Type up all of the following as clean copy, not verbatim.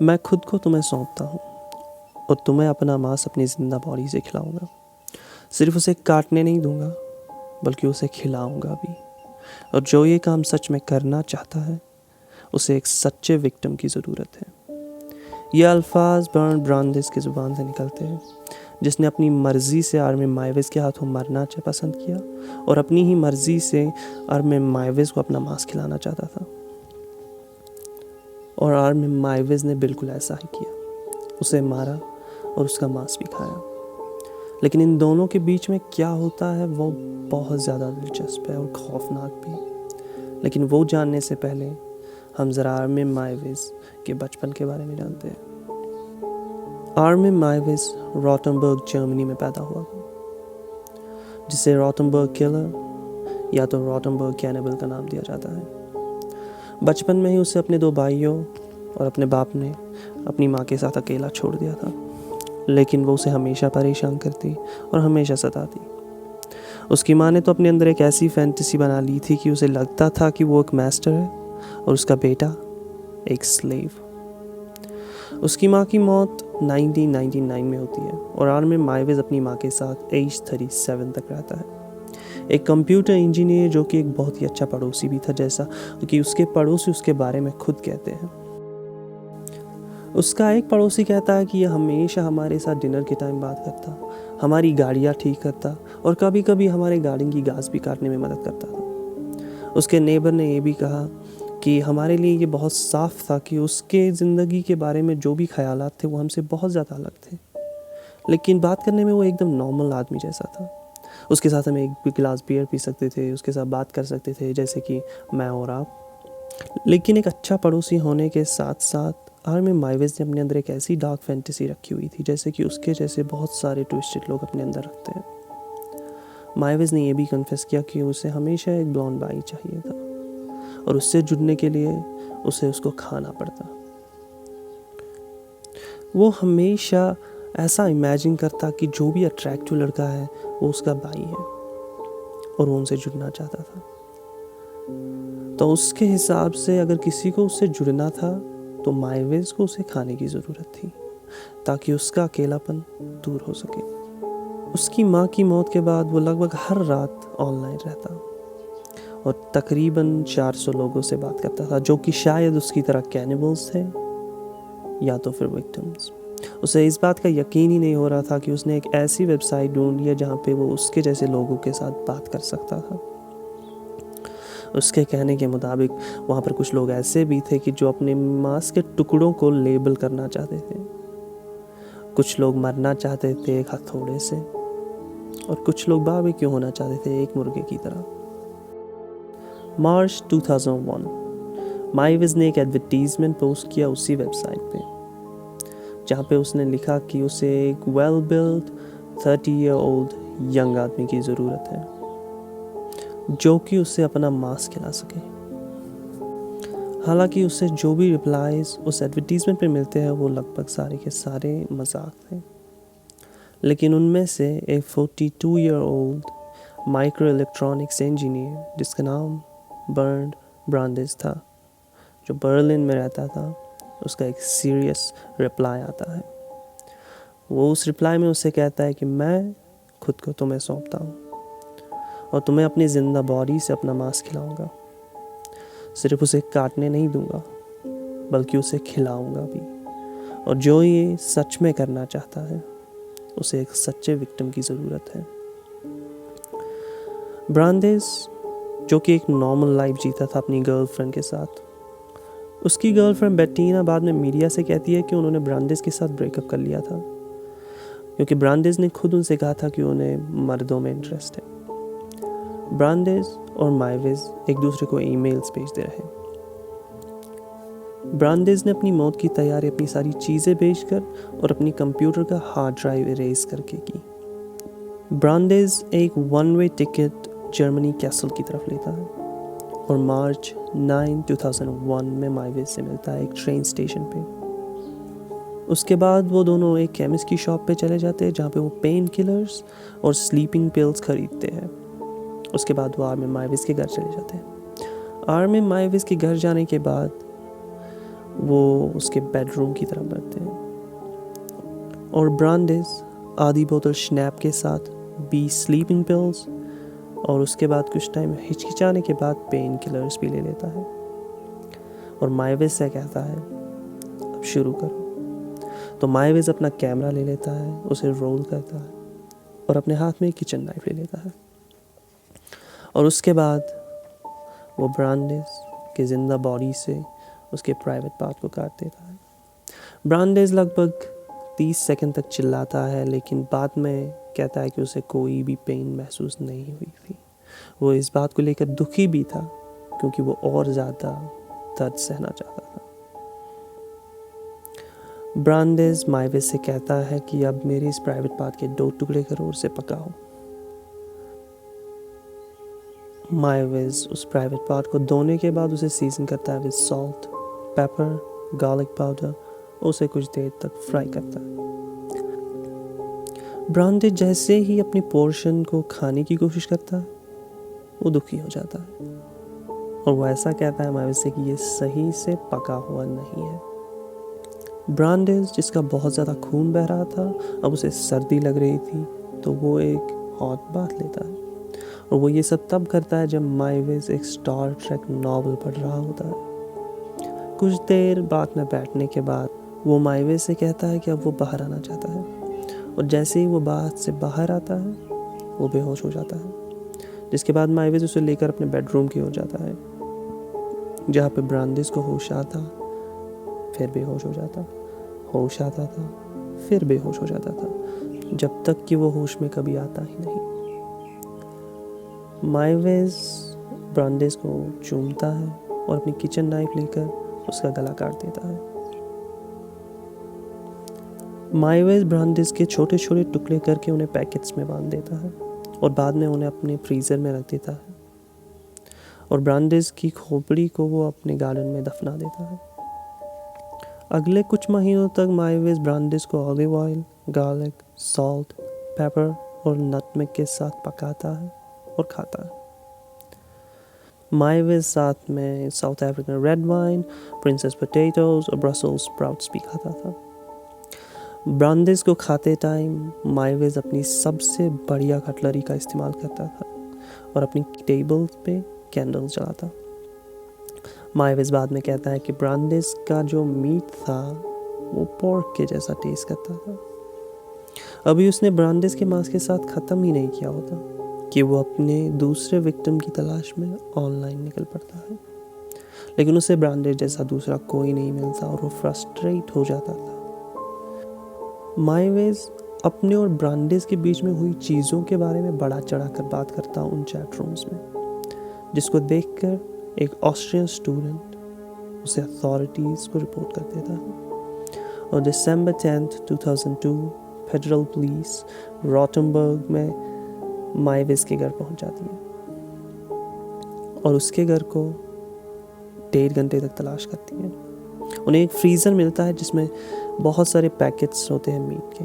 मैं खुद को तुम्हें सौंपता हूँ और तुम्हें अपना मांस अपनी ज़िंदा बॉडी से खिलाऊंगा। सिर्फ उसे काटने नहीं दूंगा बल्कि उसे खिलाऊंगा भी। और जो ये काम सच में करना चाहता है उसे एक सच्चे विक्टिम की ज़रूरत है। ये अल्फाज बर्न ब्रांडिस की ज़ुबान से निकलते हैं, जिसने अपनी मर्ज़ी से आर्मी माइवेज के हाथों मरना पसंद किया और अपनी ही मर्ज़ी से आर्मी माइवेज को अपना मांस खिलाना चाहता था। और आर्मी माइवेज ने बिल्कुल ऐसा ही किया, उसे मारा और उसका मांस भी खाया। लेकिन इन दोनों के बीच में क्या होता है वो बहुत ज़्यादा दिलचस्प है और खौफनाक भी। लेकिन वो जानने से पहले हम ज़रा आर्मी माइवेज के बचपन के बारे में जानते हैं। आर्मी माइवेज रॉटनबर्ग जर्मनी में पैदा हुआ, जिसे रॉटनबर्ग किलर या तो रॉटनबर्ग कैनिबल का नाम दिया जाता है। बचपन में ही उसे अपने 2 भाइयों और अपने बाप ने अपनी माँ के साथ अकेला छोड़ दिया था, लेकिन वो उसे हमेशा परेशान करती और हमेशा सताती। उसकी माँ ने तो अपने अंदर एक ऐसी फैंटेसी बना ली थी कि उसे लगता था कि वो एक मास्टर है और उसका बेटा एक स्लेव। उसकी माँ की मौत 1999 में होती है और आर्मी माइवेज अपनी माँ के साथ एज 37 तक रहता है। एक कंप्यूटर इंजीनियर जो कि एक बहुत ही अच्छा पड़ोसी भी था, जैसा कि उसके पड़ोसी उसके बारे में खुद कहते हैं। उसका एक पड़ोसी कहता है कि यह हमेशा हमारे साथ डिनर के टाइम बात करता, हमारी गाड़ियाँ ठीक करता और कभी कभी हमारे गार्डन की घास भी काटने में मदद करता था। उसके नेबर ने यह भी कहा कि हमारे लिए ये बहुत साफ था कि उसके ज़िंदगी के बारे में जो भी ख्यालात थे वो हमसे बहुत ज़्यादा अलग थे, लेकिन बात करने में वो एकदम नॉर्मल आदमी जैसा था। उसके साथ हम एक गिलास बियर पी सकते थे, उसके साथ बात कर सकते थे जैसे कि मैं और आप। लेकिन एक अच्छा पड़ोसी होने के साथ साथ आर्मी माइवेज ने अपने अंदर एक ऐसी डार्क फैंटेसी रखी हुई थी, जैसे कि उसके जैसे बहुत सारे ट्विस्टेड लोग अपने अंदर रखते हैं। माइवेज ने यह भी कन्फेस किया कि उसे हमेशा एक ब्लॉन्ड बाई चाहिए था और उससे जुड़ने के लिए उसे उसको खाना पड़ता। वो हमेशा ऐसा इमेजिन करता कि जो भी अट्रैक्टिव लड़का है वो उसका भाई है और वो उनसे जुड़ना चाहता था। तो उसके हिसाब से अगर किसी को उससे जुड़ना था तो माइवेज को उसे खाने की ज़रूरत थी ताकि उसका अकेलापन दूर हो सके। उसकी माँ की मौत के बाद वो लगभग हर रात ऑनलाइन रहता और तकरीबन 400 लोगों से बात करता था, जो कि शायद उसकी तरह कैनिबल्स थे या तो फिर विक्टिम्स। उसे इस बात का यकीन ही नहीं हो रहा था कि उसने एक ऐसी वेबसाइट ढूंढ लिया जहाँ पे वो उसके जैसे लोगों के साथ बात कर सकता था। उसके कहने के मुताबिक वहाँ पर कुछ लोग ऐसे भी थे कि जो अपने मांस के टुकड़ों को लेबल करना चाहते थे, कुछ लोग मरना चाहते थे एक हथौड़े से और कुछ लोग बारबेक्यू होना चाहते थे एक मुर्गे की तरह। मार्च 2001 माइवेज ने एक एडवर्टीजमेंट पोस्ट किया उसी वेबसाइट पे, जहाँ पे उसने लिखा कि उसे एक वेल बिल्ड 30-year-old यंग आदमी की ज़रूरत है जो कि उसे अपना मांस खिला सके। हालांकि उसे जो भी रिप्लाईज उस एडवर्टीजमेंट पे मिलते हैं वो लगभग सारे के सारे मजाक थे, लेकिन उनमें से एक 42-year-old माइक्रो इलेक्ट्रॉनिक्स इंजीनियर जिसका नाम बर्न ब्रांडिस था, जो बर्लिन में रहता था, उसका एक सीरियस रिप्लाई आता है। वो उस रिप्लाई में उससे कहता है कि मैं खुद को तुम्हें सौंपता हूँ और तुम्हें अपनी ज़िंदा बॉडी से अपना मांस खिलाऊंगा। सिर्फ उसे काटने नहीं दूंगा बल्कि उसे खिलाऊंगा भी। और जो ये सच में करना चाहता है उसे एक सच्चे विक्टिम की ज़रूरत है। ब्रांडिस, जो कि एक नॉर्मल लाइफ जीता था अपनी गर्लफ्रेंड के साथ, उसकी गर्लफ्रेंड बेटीना बाद में मीडिया से कहती है कि उन्होंने ब्रांडिस के साथ ब्रेकअप कर लिया था क्योंकि ब्रांडिस ने खुद उनसे कहा था कि उन्हें मर्दों में इंटरेस्ट है। ब्रांडिस और माइवेज एक दूसरे को ईमेल्स भेजते रहे। ब्रांडिस ने अपनी मौत की तैयारी अपनी सारी चीज़ें बेचकर और अपनी कंप्यूटर का हार्ड ड्राइव इरेज करके की। ब्रांडिस एक 1-way टिकट जर्मनी कैसल की तरफ लेता है और मार्च 9, 2001 में माइवेज से मिलता है एक ट्रेन स्टेशन पे। उसके बाद वो दोनों एक केमिस्ट की शॉप पे चले जाते हैं जहाँ पे वो पेन किलर्स और स्लीपिंग पिल्स खरीदते हैं। उसके बाद वो आर्मी माइवेज के घर चले जाते हैं। आर्मी माइवेज के घर जाने के बाद वो उसके बेडरूम की तरफ बढ़ते हैं और ब्रांडिस आधी बोतल स्नैप के साथ 20 स्लीपिंग पिल्स और उसके बाद कुछ टाइम हिचकिचाने के बाद पेन किलर्स भी ले लेता है और माइवेज से कहता है अब शुरू करो। तो माइवेज अपना कैमरा ले लेता है, उसे रोल करता है और अपने हाथ में एक किचन नाइफ ले लेता है और उसके बाद वो ब्रांडिस के जिंदा बॉडी से उसके प्राइवेट पार्ट को काट देता है। ब्रांडिस लगभग 30 सेकंड तक चिल्लाता है, लेकिन बाद में कहता है कि उसे कोई भी पेन महसूस नहीं हुई थी। वो इस बात को लेकर दुखी भी था क्योंकि वो और ज़्यादा दर्द सहना चाहता था। ब्रांडिस माइवेज से कहता है कि अब मेरे इस प्राइवेट पार्ट के 2 टुकड़े करो और उसे पकाओ। माइवेज उस प्राइवेट पार्ट को धोने के बाद उसे सीजन करता है with salt, paper, garlic powder और उसे कुछ देर तक फ्राई करता है। ब्रांडिस जैसे ही अपनी पोर्शन को खाने की कोशिश करता है वो दुखी हो जाता है और वो ऐसा कहता है माइवेज से कि ये सही से पका हुआ नहीं है। ब्रांडिस जिसका बहुत ज़्यादा खून बह रहा था, अब उसे सर्दी लग रही थी तो वो एक हॉट बाथ लेता है और वो ये सब तब करता है जब माइवेज एक स्टार ट्रेक नॉवल पढ़ रहा होता है। कुछ देर बाद में बैठने के बाद वो माइवेज से कहता है कि अब वो बाहर आना चाहता है और जैसे ही वो बाथ से बाहर आता है वो बेहोश हो जाता है, जिसके बाद माइवेज उसे लेकर अपने बेडरूम की ओर जाता है जहाँ पे ब्रांडिस को होश आता फिर बेहोश हो जाता, होश आता था फिर बेहोश हो जाता था, जब तक कि वो होश में कभी आता ही नहीं। माइवेज ब्रांडिस को चूमता है और अपनी किचन नाइफ लेकर उसका गला काट देता है। माइवेज ब्रांडिस के छोटे छोटे टुकड़े करके उन्हें पैकेट्स में बांध देता है और बाद में उन्हें अपने फ्रीज़र में रख देता है और ब्रांडिस की खोपड़ी को वो अपने गार्डन में दफना देता है। अगले कुछ महीनों तक माइवेज ब्रांडिस को olive oil, garlic, salt, paper और नटमेग के साथ पकाता है और खाता है। माइवेज साथ में south African red wine, princess potatoes और ब्रसेल्स स्प्राउट्स भी खाता था। ब्रांडिस को खाते टाइम माइवेज अपनी सबसे बढ़िया कटलरी का इस्तेमाल करता था और अपनी टेबल पे कैंडल्स जलाता। माइवेज बाद में कहता है कि ब्रांडिस का जो मीट था वो पोर्क के जैसा टेस्ट करता था। अभी उसने ब्रांडिस के मांस के साथ ख़त्म ही नहीं किया होता कि वो अपने दूसरे विक्टिम की तलाश में ऑनलाइन निकल पड़ता है, लेकिन उसे ब्रांडिस जैसा दूसरा कोई नहीं मिलता और वो फ्रस्ट्रेट हो जाता था। माइवेज अपने और ब्रांडिस के बीच में हुई चीज़ों के बारे में बढ़ा चढ़ा कर बात करता उन चैट रूम्स में, जिसको देखकर एक ऑस्ट्रियन स्टूडेंट उसे अथॉरिटीज़ को रिपोर्ट कर देता है और दिसंबर 10, 2002 फेडरल पुलिस रॉटनबर्ग में माइवेज के घर पहुंच जाती है और उसके घर को 1.5 घंटे तक तलाश करती है। उन्हें एक फ्रीज़र मिलता है जिसमें बहुत सारे पैकेट्स होते हैं मीट के।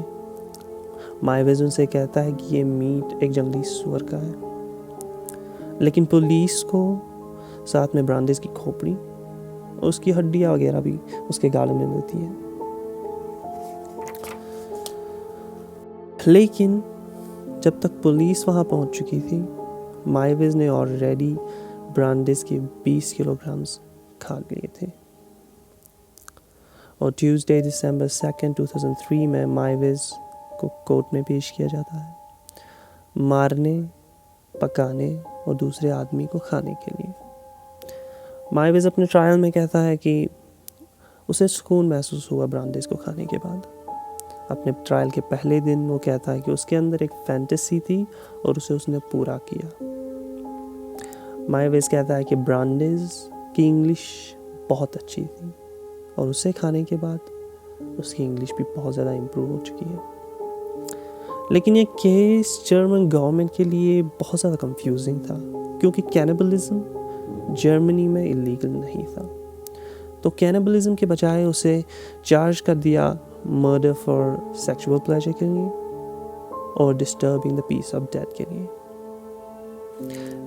माइवेज उनसे कहता है कि ये मीट एक जंगली सुअर का है, लेकिन पुलिस को साथ में ब्रांडिस की खोपड़ी और उसकी हड्डियाँ वगैरह भी उसके गार्डन में मिलती है। लेकिन जब तक पुलिस वहाँ पहुँच चुकी थी, माइवेज ने ऑलरेडी ब्रांडिस के 20 किलोग्राम्स खा लिए थे और ट्यूसडे दिसंबर 2, 2003 में माइवेज को कोर्ट में पेश किया जाता है, मारने, पकाने और दूसरे आदमी को खाने के लिए। माइवेज अपने ट्रायल में कहता है कि उसे सुकून महसूस हुआ ब्रांडिस को खाने के बाद। अपने ट्रायल के पहले दिन वो कहता है कि उसके अंदर एक फैंटेसी थी और उसे उसने पूरा किया। माइवेज कहता है कि ब्रांडिस की इंग्लिश बहुत अच्छी थी और उसे खाने के बाद उसकी इंग्लिश भी बहुत ज़्यादा इम्प्रूव हो चुकी है। लेकिन ये केस जर्मन गवर्नमेंट के लिए बहुत ज़्यादा कंफ्यूजिंग था क्योंकि कैनिबलिज्म जर्मनी में इलीगल नहीं था। तो कैनिबलिज्म के बजाय उसे चार्ज कर दिया मर्डर फॉर सेक्सुअल प्लेजर के लिए और disturbing the peace of dead के लिए।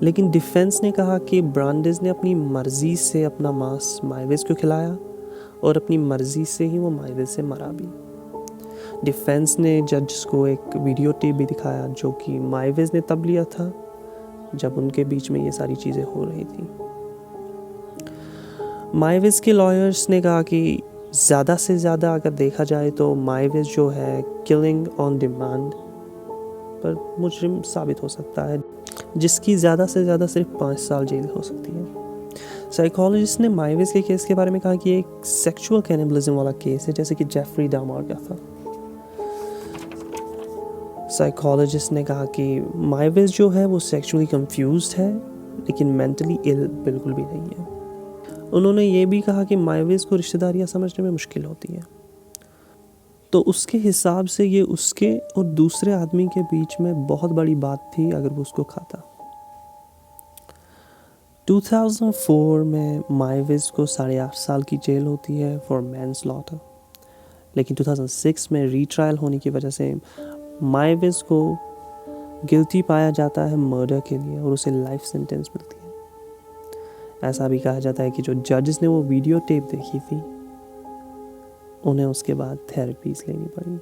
लेकिन डिफेंस ने कहा कि ब्रांडिस ने अपनी मर्जी से अपना मांस माइवेज को खिलाया और अपनी मर्ज़ी से ही वो माइवेज से मरा भी। डिफेंस ने जज को एक वीडियो टेप भी दिखाया जो कि माइवेज ने तब लिया था जब उनके बीच में ये सारी चीज़ें हो रही थी। माइवेज के लॉयर्स ने कहा कि ज़्यादा से ज़्यादा अगर देखा जाए तो माइवेज जो है किलिंग ऑन डिमांड पर मुजरिम साबित हो सकता है, जिसकी ज़्यादा से ज़्यादा सिर्फ 5 साल जेल हो सकती है। साइकोलॉजिस्ट ने माइवेज के केस के बारे में कहा कि एक सेक्सुअल कैनिबलिज्म वाला केस है, जैसे कि जेफरी डामर का था। साइकोलॉजिस्ट ने कहा कि माइवेज जो है वो सेक्सुअली कंफ्यूज्ड है, लेकिन मेंटली इल बिल्कुल भी नहीं है। उन्होंने ये भी कहा कि माइवेज को रिश्तेदारियाँ समझने में मुश्किल होती हैं, तो उसके हिसाब से ये उसके और दूसरे आदमी के बीच में बहुत बड़ी बात थी अगर वो उसको खाता। 2004 में माइवेज को 8.5 साल की जेल होती है फॉर मैनस्लॉटर, लेकिन 2006 में रीट्रायल होने की वजह से माइवेज को गिल्टी पाया जाता है मर्डर के लिए और उसे लाइफ सेंटेंस मिलती है। ऐसा भी कहा जाता है कि जो जजेस ने वो वीडियो टेप देखी थी उन्हें उसके बाद थेरेपीज लेनी पड़ी।